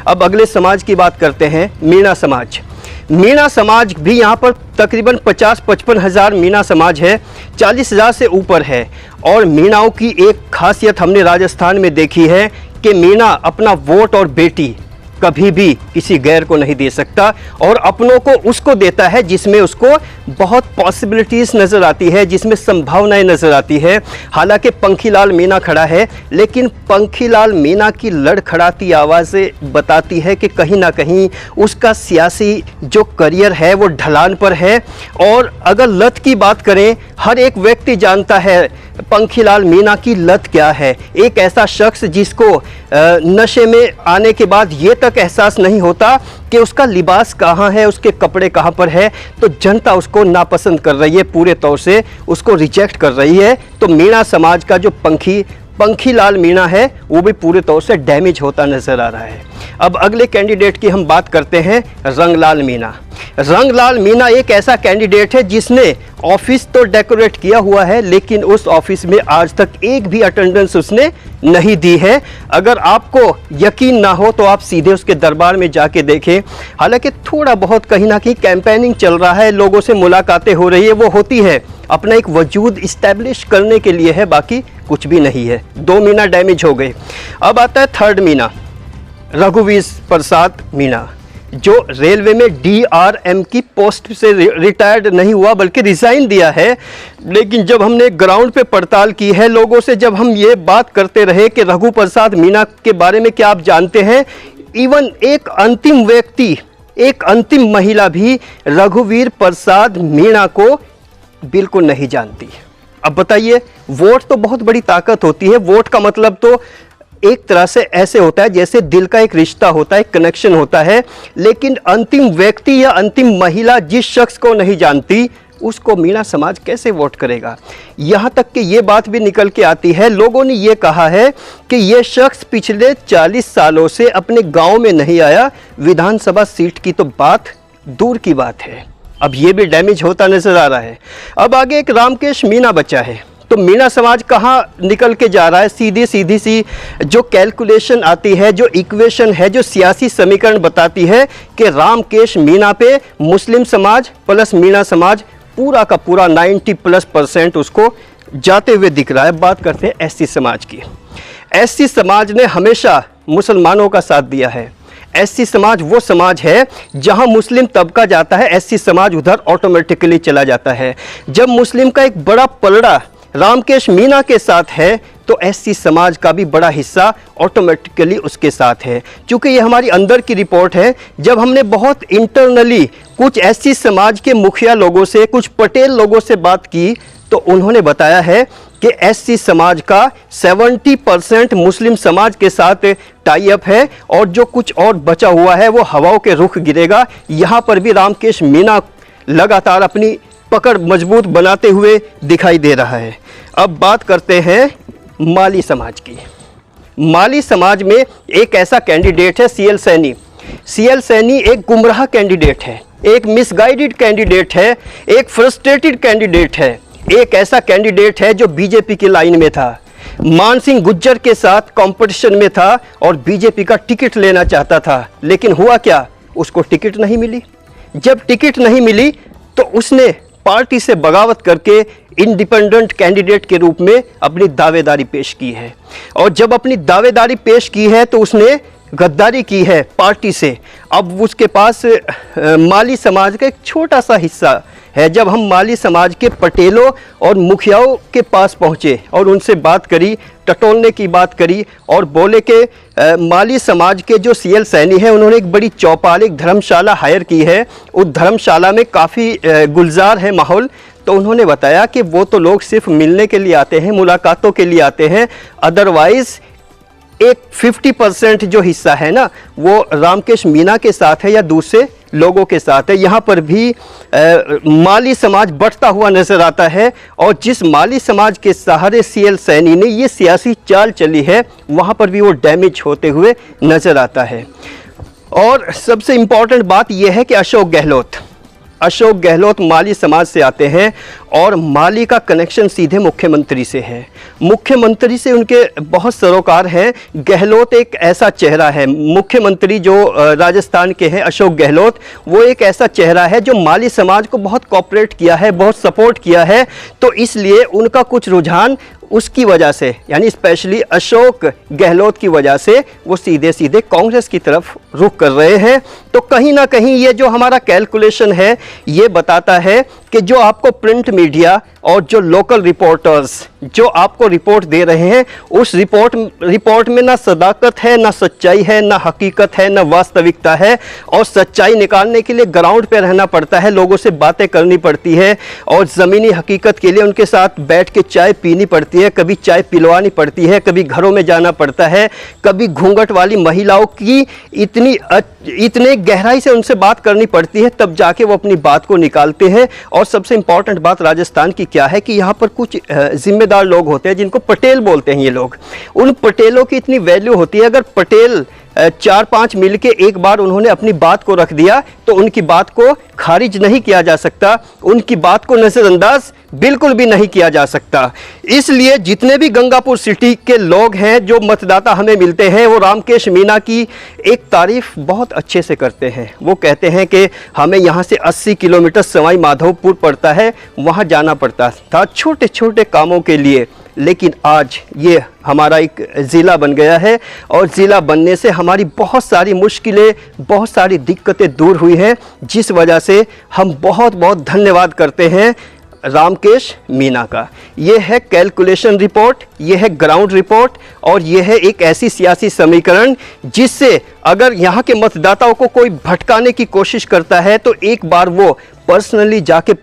अब अगले समाज की बात करते हैं, मीणा समाज। मीणा समाज भी यहाँ पर तकरीबन 50-55 हज़ार मीणा समाज है, 40,000 से ऊपर है। और मीणाओं की एक खासियत हमने राजस्थान में देखी है कि मीणा अपना वोट और बेटी कभी भी किसी गैर को नहीं दे सकता, और अपनों को उसको देता है जिसमें उसको बहुत पॉसिबिलिटीज़ नज़र आती है, जिसमें संभावनाएं नज़र आती है। हालांकि पंखीलाल मीणा खड़ा है, लेकिन पंखीलाल मीणा की लड़खड़ाती आवाज़ें बताती है कि कहीं ना कहीं उसका सियासी जो करियर है वो ढलान पर है। और अगर लत की बात करें, हर एक व्यक्ति जानता है पंखीलाल मीणा की लत क्या है। एक ऐसा शख्स जिसको नशे में आने के बाद ये तक एहसास नहीं होता कि उसका लिबास कहाँ है, उसके कपड़े कहाँ पर है, तो जनता उसको नापसंद कर रही है, पूरे तौर से उसको रिजेक्ट कर रही है। तो मीणा समाज का जो पंखीलाल मीणा है वो भी पूरे तौर से डैमेज होता नज़र आ रहा है। अब अगले कैंडिडेट की हम बात करते हैं, रंगलाल मीणा। रंगलाल मीणा एक ऐसा कैंडिडेट है जिसने ऑफिस तो डेकोरेट किया हुआ है, लेकिन उस ऑफिस में आज तक एक भी अटेंडेंस उसने नहीं दी है। अगर आपको यकीन ना हो तो आप सीधे उसके दरबार में जाके देखें। हालांकि थोड़ा बहुत कहीं ना कहीं कैंपेनिंग चल रहा है, लोगों से मुलाकातें हो रही है, वो होती है अपना एक वजूद इस्टेब्लिश करने के लिए है, बाकी कुछ भी नहीं है। 2 मीणा डैमेज हो गए। अब आता है थर्ड मीणा, रघुवीर प्रसाद मीणा, जो रेलवे में DRM की पोस्ट से रिटायर्ड नहीं हुआ बल्कि रिज़ाइन दिया है। लेकिन जब हमने ग्राउंड पे पड़ताल की है, लोगों से जब हम ये बात करते रहे कि रघु प्रसाद मीणा के बारे में क्या आप जानते हैं, इवन एक अंतिम व्यक्ति, एक अंतिम महिला भी रघुवीर प्रसाद मीणा को बिल्कुल नहीं जानती। अब बताइए, वोट तो बहुत बड़ी ताकत होती है। वोट का मतलब तो एक तरह से ऐसे होता है जैसे दिल का एक रिश्ता होता है, कनेक्शन होता है। लेकिन अंतिम व्यक्ति या अंतिम महिला जिस शख्स को नहीं जानती, उसको मीणा समाज कैसे वोट करेगा। यहाँ तक कि ये बात भी निकल के आती है, लोगों ने ये कहा है कि ये शख्स पिछले 40 सालों से अपने गांव में नहीं आया, विधानसभा सीट की तो बात दूर की बात है। अब ये भी डैमेज होता नजर आ रहा है। अब आगे एक रामकेश मीणा बचा है। तो मीणा समाज कहाँ निकल के जा रहा है, सीधी सी जो कैलकुलेशन आती है, जो इक्वेशन है, जो सियासी समीकरण बताती है कि रामकेश मीणा पे मुस्लिम समाज प्लस मीणा समाज पूरा का पूरा 90+% उसको जाते हुए दिख रहा है। बात करते हैं SC समाज की। SC समाज ने हमेशा मुसलमानों का साथ दिया है। SC समाज वो समाज है जहां मुस्लिम तबका जाता है, SC समाज उधर ऑटोमेटिकली चला जाता है। जब मुस्लिम का एक बड़ा पलड़ा रामकेश मीणा के साथ है, तो SC समाज का भी बड़ा हिस्सा ऑटोमेटिकली उसके साथ है। क्योंकि ये हमारी अंदर की रिपोर्ट है। जब हमने बहुत इंटरनली कुछ SC समाज के मुखिया लोगों से, कुछ पटेल लोगों से बात की, तो उन्होंने बताया है कि SC समाज का 70% मुस्लिम समाज के साथ टाई अप है, और जो कुछ और बचा हुआ है वो हवाओं के रुख गिरेगा। यहाँ पर भी रामकेश मीणा लगातार अपनी पकड़ मजबूत बनाते हुए दिखाई दे रहा है। अब बात करते हैं माली समाज की। माली समाज में एक ऐसा कैंडिडेट है CL सैनी। CL सैनी एक गुमराह कैंडिडेट है, एक मिसगाइडेड कैंडिडेट है, एक फ्रस्ट्रेटेड कैंडिडेट है, एक ऐसा कैंडिडेट है जो बीजेपी की लाइन में था, मान सिंह गुज्जर के साथ कंपटीशन में था और बीजेपी का टिकट लेना चाहता था। लेकिन हुआ क्या, उसको टिकट नहीं मिली। जब टिकट नहीं मिली तो उसने पार्टी से बगावत करके इंडिपेंडेंट कैंडिडेट के रूप में अपनी दावेदारी पेश की है। और जब अपनी दावेदारी पेश की है तो उसने गद्दारी की है पार्टी से। अब उसके पास माली समाज का एक छोटा सा हिस्सा है। जब हम माली समाज के पटेलों और मुखियाओं के पास पहुँचे और उनसे बात करी, टटोलने की बात करी, और बोले कि माली समाज के जो CL सैनी है उन्होंने एक बड़ी चौपाल, एक धर्मशाला हायर की है, उस धर्मशाला में काफ़ी गुलजार है माहौल। तो उन्होंने बताया कि वो तो लोग सिर्फ मिलने के लिए आते हैं, मुलाकातों के लिए आते हैं, अदरवाइज़ एक 50% जो हिस्सा है ना वो रामकेश मीणा के साथ है या दूसरे लोगों के साथ है। यहाँ पर भी माली समाज बढ़ता हुआ नजर आता है, और जिस माली समाज के सहारे CL सैनी ने ये सियासी चाल चली है, वहाँ पर भी वो डैमेज होते हुए नजर आता है। और सबसे इम्पॉर्टेंट बात यह है कि अशोक गहलोत माली समाज से आते हैं और माली का कनेक्शन सीधे मुख्यमंत्री से है। मुख्यमंत्री से उनके बहुत सरोकार हैं। गहलोत एक ऐसा चेहरा है, मुख्यमंत्री जो राजस्थान के हैं अशोक गहलोत, वो एक ऐसा चेहरा है जो माली समाज को बहुत कोऑपरेट किया है, बहुत सपोर्ट किया है। तो इसलिए उनका कुछ रुझान उसकी वजह से, यानी स्पेशली अशोक गहलोत की वजह से वो सीधे सीधे कांग्रेस की तरफ रुख कर रहे हैं। तो कहीं ना कहीं ये जो हमारा कैलकुलेशन है ये बताता है कि जो आपको प्रिंट मीडिया और जो लोकल रिपोर्टर्स जो आपको रिपोर्ट दे रहे हैं, उस रिपोर्ट में ना सदाकत है, ना सच्चाई है, ना हकीकत है, ना वास्तविकता है। और सच्चाई निकालने के लिए ग्राउंड पे रहना पड़ता है, लोगों से बातें करनी पड़ती है और ज़मीनी हकीकत के लिए उनके साथ बैठ के चाय पीनी पड़ती है, कभी चाय पिलवानी पड़ती है, कभी घरों में जाना पड़ता है, कभी घूंघट वाली महिलाओं की इतने गहराई से उनसे बात करनी पड़ती है, तब जाके वो अपनी बात को निकालते हैं। और सबसे इंपॉर्टेंट बात राजस्थान की क्या है कि यहाँ पर कुछ जिम्मेदार लोग होते हैं जिनको पटेल बोलते हैं ये लोग। उन पटेलों की इतनी वैल्यू होती है, अगर पटेल 4-5 मिलके एक बार उन्होंने अपनी बात को रख दिया तो उनकी बात को खारिज नहीं किया जा सकता, उनकी बात को नज़रअंदाज बिल्कुल भी नहीं किया जा सकता। इसलिए जितने भी गंगापुर सिटी के लोग हैं, जो मतदाता हमें मिलते हैं, वो रामकेश मीणा की एक तारीफ बहुत अच्छे से करते हैं। वो कहते हैं कि हमें यहाँ से 80 किलोमीटर सवाई माधोपुर पड़ता है, वहाँ जाना पड़ता था छोटे छोटे कामों के लिए, लेकिन आज ये हमारा एक ज़िला बन गया है और ज़िला बनने से हमारी बहुत सारी मुश्किलें, बहुत सारी दिक्कतें दूर हुई हैं, जिस वजह से हम बहुत बहुत धन्यवाद करते हैं रामकेश मीणा का। ये है कैलकुलेशन रिपोर्ट, ये है ग्राउंड रिपोर्ट और ये है एक ऐसी सियासी समीकरण जिससे अगर यहाँ के मतदाताओं को कोई भटकाने की कोशिश करता है तो एक बार वो पर्सनली जाके